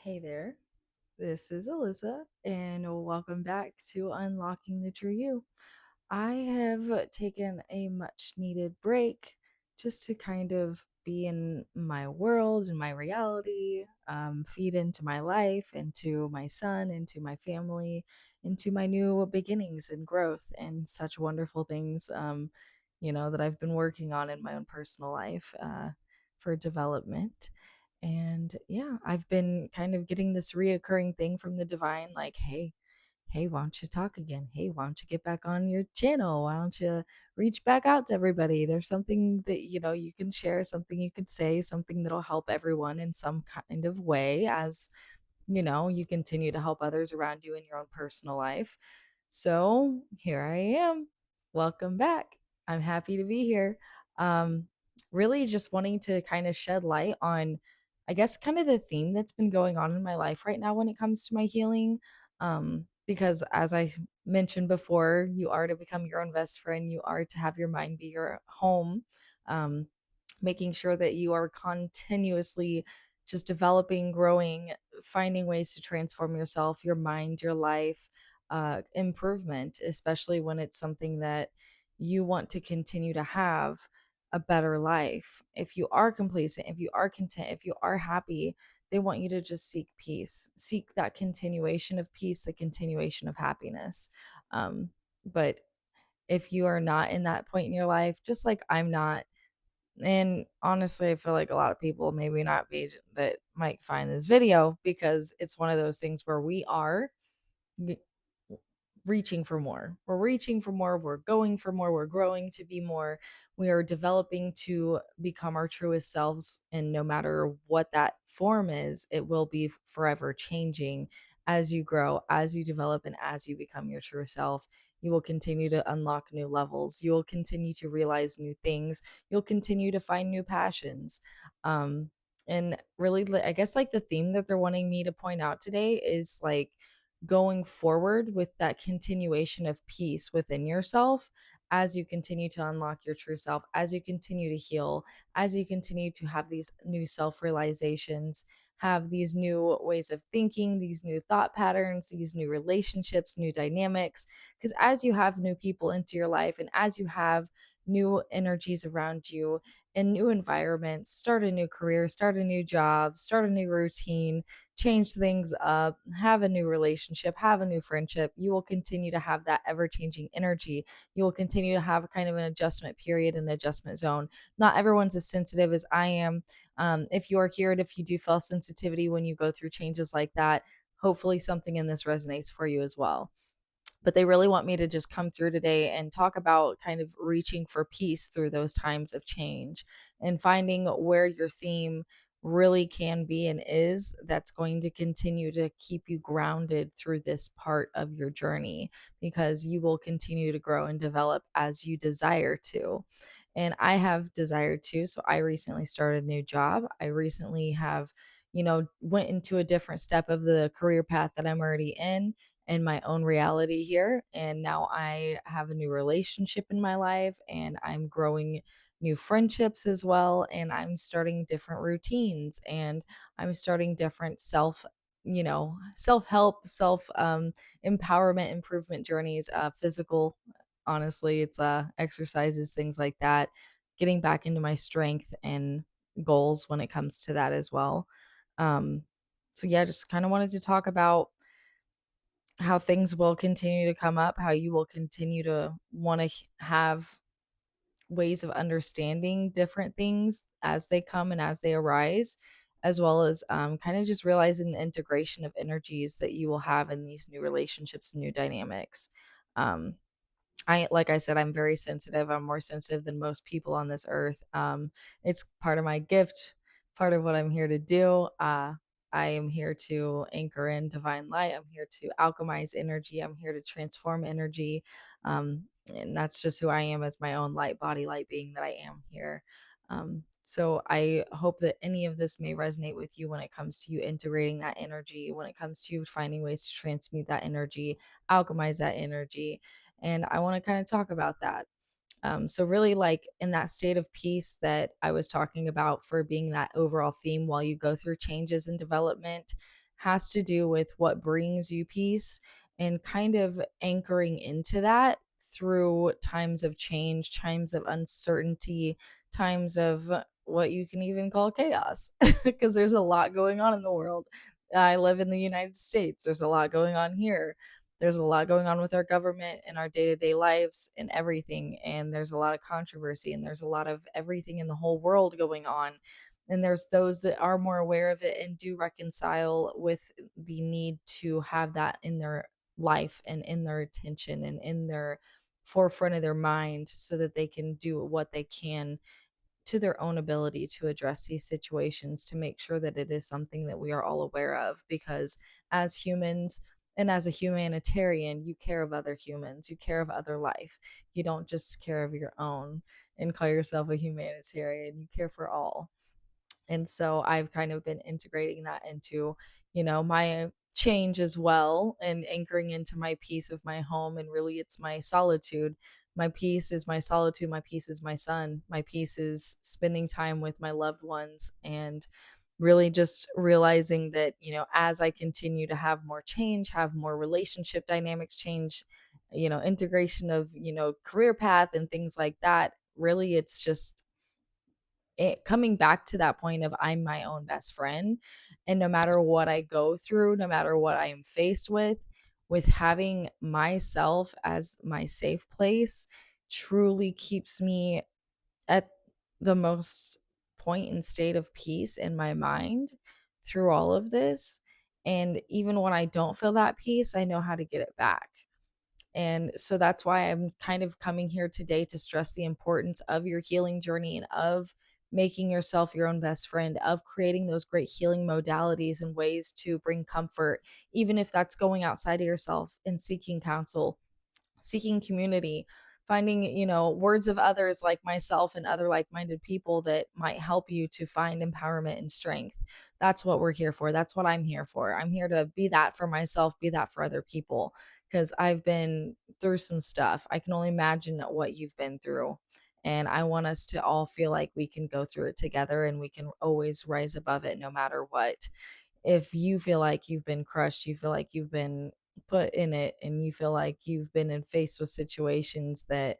Hey there, this is Alyssa, and welcome back to Unlocking the True You. I have taken a much needed break just to kind of be in my world and my reality, feed into my life, into my son, into my family, into my new beginnings and growth, and such wonderful things, that I've been working on in my own personal life for development. And yeah, I've been kind of getting this reoccurring thing from the divine, like, hey, why don't you talk again? Hey, why don't you get back on your channel? Why don't you reach back out to everybody? There's something that, you can share, something you could say, something that'll help everyone in some kind of way as, you continue to help others around you in your own personal life. So here I am. Welcome back. I'm happy to be here. Um, really just wanting to kind of shed light on, I guess, kind of the theme that's been going on in my life right now when it comes to my healing. Because as I mentioned before, you are to become your own best friend, you are to have your mind be your home. Um, Making sure that you are continuously just developing, growing, finding ways to transform yourself, your mind, your life, improvement, especially when it's something that you want to continue to have a better life. If you are complacent, if you are content, if you are happy, they want you to just seek peace, seek that continuation of peace, the continuation of happiness. But if you are not in that point in your life, just like I'm not, and honestly, I feel like a lot of people maybe not be that might find this video because it's one of those things where we are g- reaching for more. We're reaching for more. We're going for more. We're growing to be more. We are developing to become our truest selves. And no matter what that form is, it will be forever changing as you grow, as you develop, and as you become your true self. You will continue to unlock new levels. You will continue to realize new things. You'll continue to find new passions. Um, and really, I guess like the theme that they're wanting me to point out today is like, going forward with that continuation of peace within yourself as you continue to unlock your true self, as you continue to heal, as you continue to have these new self realizations, have these new ways of thinking, these new thought patterns, these new relationships, new dynamics. Because as you have new people into your life and as you have new energies around you in new environments, start a new career, start a new job, start a new routine, change things up, have a new relationship, have a new friendship, you will continue to have that ever changing energy. You will continue to have kind of an adjustment period and adjustment zone. Not everyone's as sensitive as I am. If you are here and if you do feel sensitivity when you go through changes like that, hopefully something in this resonates for you as well. But they really want me to just come through today and talk about kind of reaching for peace through those times of change and finding where your theme really can be and is that's going to continue to keep you grounded through this part of your journey, because you will continue to grow and develop as you desire to. And I have desired to. So I recently started a new job. I recently have, went into a different step of the career path that I'm already in my own reality here. And now I have a new relationship in my life and I'm growing new friendships as well. And I'm starting different routines and I'm starting different self help, self empowerment, improvement journeys, physical. Honestly, it's exercises, things like that, getting back into my strength and goals when it comes to that as well. Um, so yeah, just kind of wanted to talk about how things will continue to come up, how you will continue to want to have ways of understanding different things as they come and as they arise, as well as kind of just realizing the integration of energies that you will have in these new relationships and new dynamics. Um, like I said, I'm very sensitive. I'm more sensitive than most people on this earth. It's part of my gift, part of what I'm here to do. I am here to anchor in divine light. I'm here to alchemize energy. I'm here to transform energy. And that's just who I am as my own light body, light being that I am here. So I hope that any of this may resonate with you when it comes to you integrating that energy, when it comes to you finding ways to transmute that energy, alchemize that energy. And I want to kind of talk about that. So, really, like in that state of peace that I was talking about for being that overall theme while you go through changes and development, has to do with what brings you peace and kind of anchoring into that through times of change, times of uncertainty, times of what you can even call chaos, because there's a lot going on in the world. I live in the United States. There's a lot going on here. There's a lot going on with our government and our day-to-day lives and everything, and there's a lot of controversy, and there's a lot of everything in the whole world going on. And there's those that are more aware of it and do reconcile with the need to have that in their life and in their attention and in their forefront of their mind so that they can do what they can to their own ability to address these situations, to make sure that it is something that we are all aware of. Because as humans and as a humanitarian, you care of other humans, you care of other life. You don't just care of your own and call yourself a humanitarian, you care for all. And so I've kind of been integrating that into, my change as well, and anchoring into my peace of my home. And really, it's my solitude. My peace is my solitude. My peace is my son. My peace is spending time with my loved ones. And really just realizing that, as I continue to have more change, have more relationship dynamics change, integration of, career path and things like that, really, it's just coming back to that point of I'm my own best friend. And no matter what I go through, no matter what I am faced with having myself as my safe place truly keeps me at the most point and state of peace in my mind through all of this. And even when I don't feel that peace, I know how to get it back. And so that's why I'm kind of coming here today to stress the importance of your healing journey and of making yourself your own best friend, of creating those great healing modalities and ways to bring comfort, even if that's going outside of yourself and seeking counsel, seeking community, finding, words of others like myself and other like-minded people that might help you to find empowerment and strength. That's what we're here for. That's what I'm here for. I'm here to be that for myself, be that for other people, because I've been through some stuff. I can only imagine what you've been through. And I want us to all feel like we can go through it together and we can always rise above it no matter what. If you feel like you've been crushed, you feel like you've been put in it, and you feel like you've been in faced with situations that,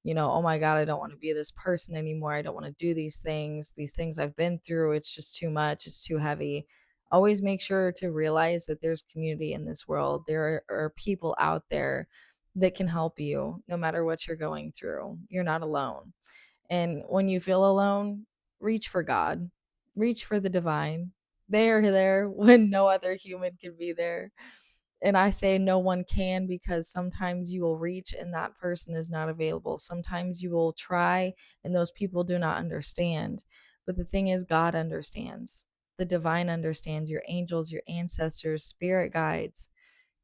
oh my God, I don't want to be this person anymore. I don't want to do these things I've been through. It's just too much. It's too heavy. Always make sure to realize that there's community in this world. There are people out there that can help you no matter what you're going through. You're not alone. And when you feel alone, reach for God, reach for the divine. They are there when no other human can be there. And I say no one can because sometimes you will reach and that person is not available. Sometimes you will try and those people do not understand. But the thing is, God understands. The divine understands, your angels, your ancestors, spirit guides,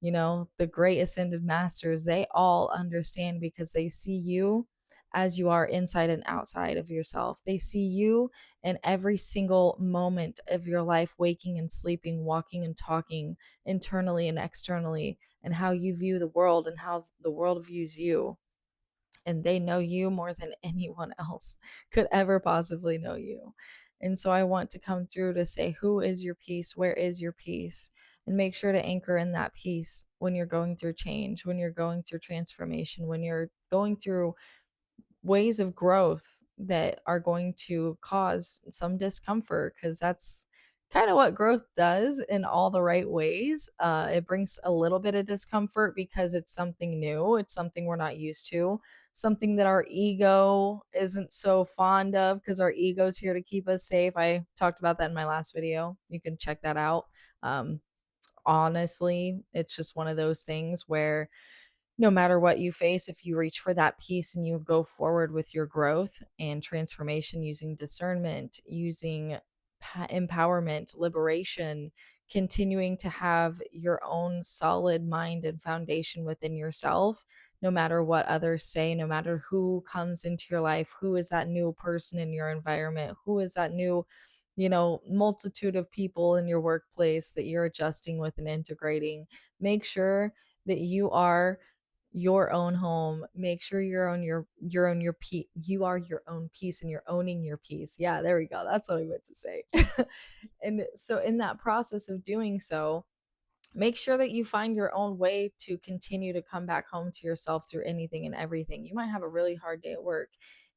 the great ascended masters, they all understand because they see you as you are inside and outside of yourself. They see you in every single moment of your life, waking and sleeping, walking and talking, internally and externally, and how you view the world and how the world views you. And they know you more than anyone else could ever possibly know you. And so I want to come through to say, who is your peace? Where is your peace? And make sure to anchor in that peace when you're going through change, when you're going through transformation, when you're going through ways of growth that are going to cause some discomfort, because that's kind of what growth does in all the right ways. It brings a little bit of discomfort because it's something new, it's something we're not used to, something that our ego isn't so fond of, because our ego's here to keep us safe. I talked about that in my last video. You can check that out. um, Honestly, it's just one of those things where no matter what you face, if you reach for that peace and you go forward with your growth and transformation using discernment, using empowerment, liberation, continuing to have your own solid mind and foundation within yourself, no matter what others say, no matter who comes into your life, who is that new person in your environment, who is that new, multitude of people in your workplace that you're adjusting with and integrating, make sure that you are your own home. Make sure you're on your peace. You are your own peace and you're owning your peace. Yeah, there we go. That's what I meant to say. And so in that process of doing so, Make sure that you find your own way to continue to come back home to yourself through anything and everything. You might have a really hard day at work,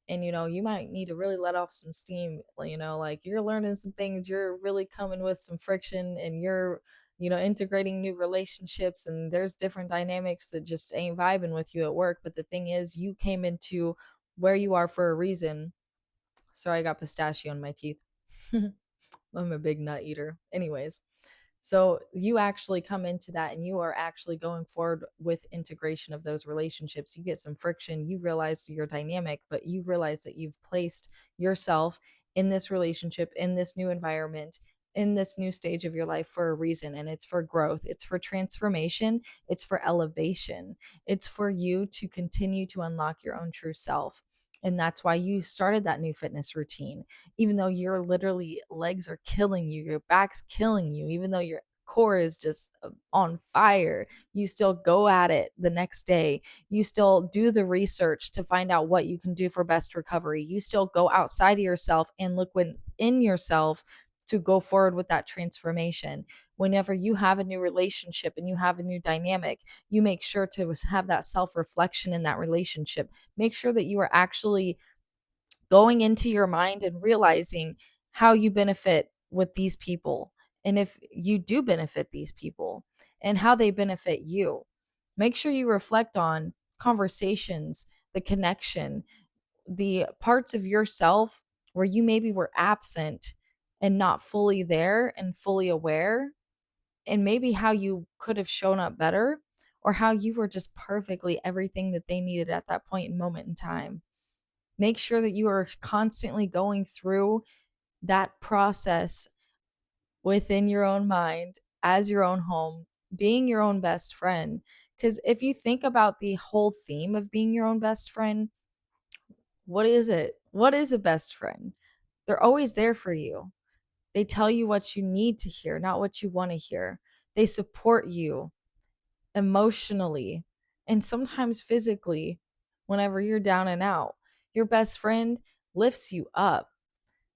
and you might need to really let off some steam. Like you're learning some things, you're really coming with some friction, and you're integrating new relationships, and there's different dynamics that just ain't vibing with you at work. But the thing is, you came into where you are for a reason. Sorry, I got pistachio in my teeth. I'm a big nut eater. Anyways, so you actually come into that and you are actually going forward with integration of those relationships. You get some friction, you realize your dynamic, but you realize that you've placed yourself in this relationship, in this new environment, in this new stage of your life for a reason. And it's for growth, it's for transformation, it's for elevation, it's for you to continue to unlock your own true self. And that's why you started that new fitness routine, even though your literally legs are killing you, your back's killing you, even though your core is just on fire, you still go at it the next day. You still do the research to find out what you can do for best recovery. You still go outside of yourself and look within yourself to go forward with that transformation. Whenever you have a new relationship and you have a new dynamic, you make sure to have that self reflection in that relationship. Make sure that you are actually going into your mind and realizing how you benefit with these people, and if you do benefit these people and how they benefit you. Make sure you reflect on conversations, the connection, the parts of yourself where you maybe were absent and not fully there and fully aware, and maybe how you could have shown up better, or how you were just perfectly everything that they needed at that point in moment in time. Make sure that you are constantly going through that process within your own mind, as your own home, being your own best friend. Because if you think about the whole theme of being your own best friend, what is it? What is a best friend? They're always there for you. They tell you what you need to hear, not what you want to hear. They support you emotionally and sometimes physically whenever you're down and out. Your best friend lifts you up.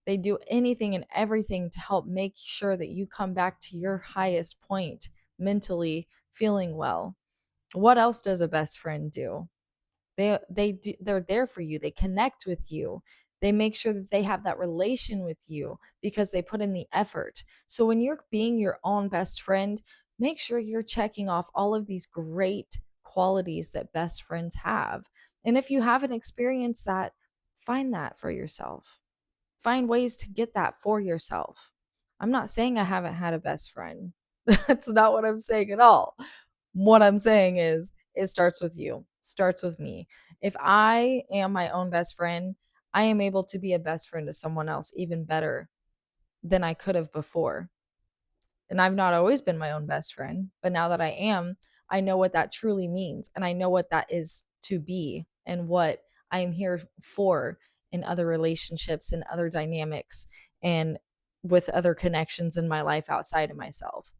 They do anything and everything to help make sure that you come back to your highest point mentally, feeling well. What else does a best friend do? They're there for you. They connect with you. They make sure that they have that relation with you because they put in the effort. So when you're being your own best friend, make sure you're checking off all of these great qualities that best friends have. And if you haven't experienced that, find that for yourself. Find ways to get that for yourself. I'm not saying I haven't had a best friend. That's not what I'm saying at all. What I'm saying is it starts with you, starts with me. If I am my own best friend, I am able to be a best friend to someone else even better than I could have before. And I've not always been my own best friend, but now that I am, I know what that truly means. And I know what that is to be and what I am here for in other relationships and other dynamics and with other connections in my life outside of myself.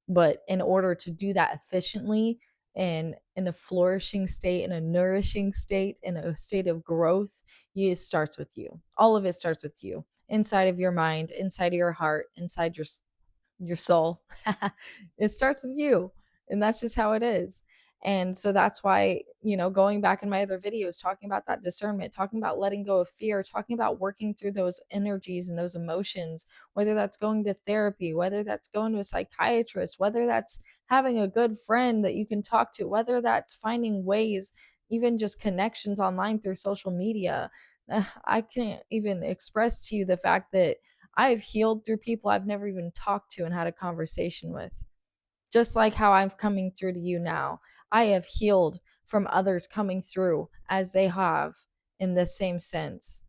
But in order to do that efficiently and in a flourishing state, in a nourishing state, in a state of growth, it starts with you. All of it starts with you, inside of your mind, inside of your heart, inside your soul. It starts with you. And that's just how it is. And so that's why, going back in my other videos, talking about that discernment, talking about letting go of fear, talking about working through those energies and those emotions, whether that's going to therapy, whether that's going to a psychiatrist, whether that's having a good friend that you can talk to, whether that's finding ways, even just connections online through social media. I can't even express to you the fact that I have healed through people I've never even talked to and had a conversation with. Just like how I'm coming through to you now. I have healed from others coming through as they have in the same sense.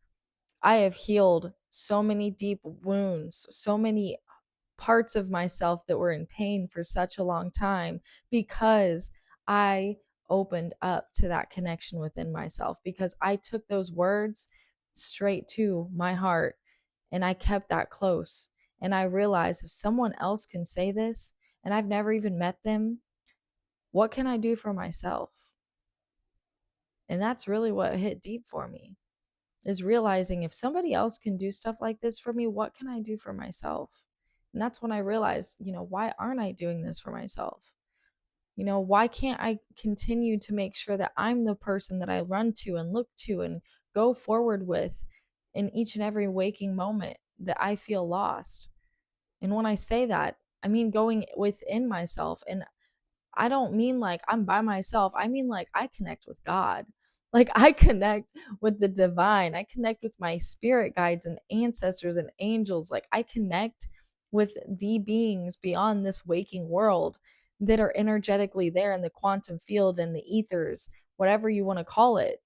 I have healed so many deep wounds, so many parts of myself that were in pain for such a long time because I opened up to that connection within myself, because I took those words straight to my heart and I kept that close. And I realized if someone else can say this and I've never even met them, what can I do for myself? And that's really what hit deep for me, is realizing if somebody else can do stuff like this for me, what can I do for myself? And that's when I realized, why aren't I doing this for myself? Why can't I continue to make sure that I'm the person that I run to and look to and go forward with in each and every waking moment that I feel lost? And when I say that, I mean going within myself. And I don't mean like I'm by myself. I mean like I connect with God. Like I connect with the divine. I connect with my spirit guides and ancestors and angels. Like I connect with the beings beyond this waking world that are energetically there in the quantum field and the ethers, whatever you want to call it.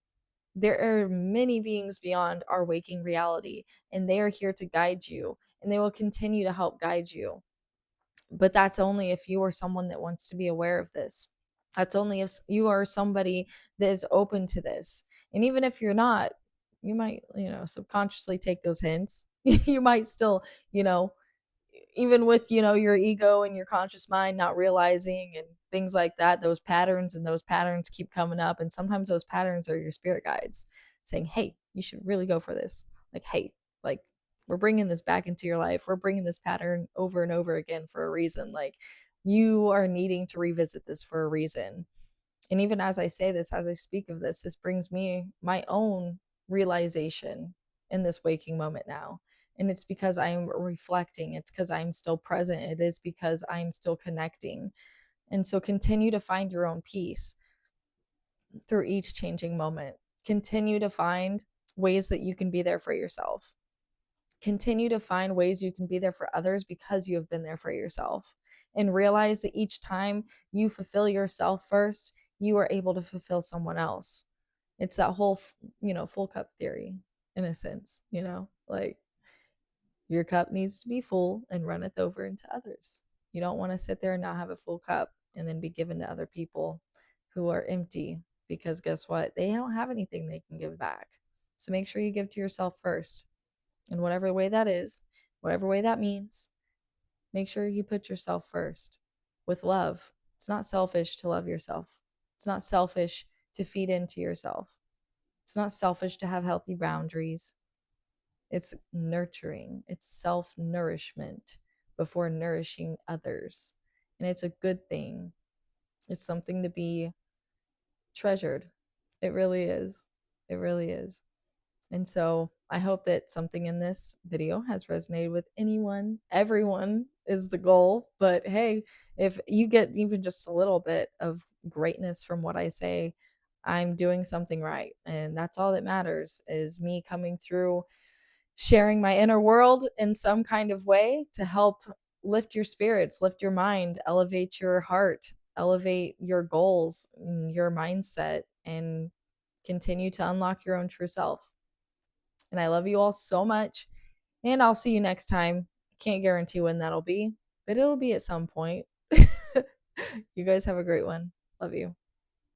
There are many beings beyond our waking reality, and they are here to guide you, and they will continue to help guide you. But that's only if you are someone that wants to be aware of this. That's only if you are somebody that is open to this. And even if you're not, you might, subconsciously take those hints. You might still, you know, even with, your ego and your conscious mind not realizing and things like that, those patterns keep coming up. And sometimes those patterns are your spirit guides saying, hey, you should really go for this. Like, hey, like, we're bringing this back into your life. We're bringing this pattern over and over again for a reason. Like, you are needing to revisit this for a reason. And even as I say this, as I speak of this brings me my own realization in this waking moment now. And it's because I'm reflecting, it's because I'm still present, it is because I'm still connecting. And so continue to find your own peace through each changing moment. Continue to find ways that you can be there for yourself. Continue to find ways you can be there for others because you have been there for yourself. And realize that each time you fulfill yourself first, you are able to fulfill someone else. It's that whole, full cup theory in a sense, like your cup needs to be full and runneth over into others. You don't want to sit there and not have a full cup and then be given to other people who are empty, because guess what? They don't have anything they can give back. So make sure you give to yourself first. In whatever way that is, whatever way that means, make sure you put yourself first with love. It's not selfish to love yourself. It's not selfish to feed into yourself. It's not selfish to have healthy boundaries. It's nurturing, it's self nourishment before nourishing others. And it's a good thing. It's something to be treasured. It really is. It really is. And so I hope that something in this video has resonated with anyone. Everyone is the goal. But hey, if you get even just a little bit of greatness from what I say, I'm doing something right. And that's all that matters, is me coming through, sharing my inner world in some kind of way to help lift your spirits, lift your mind, elevate your heart, elevate your goals, your mindset, and continue to unlock your own true self. And I love you all so much. And I'll see you next time. Can't guarantee when that'll be, but it'll be at some point. You guys have a great one. Love you.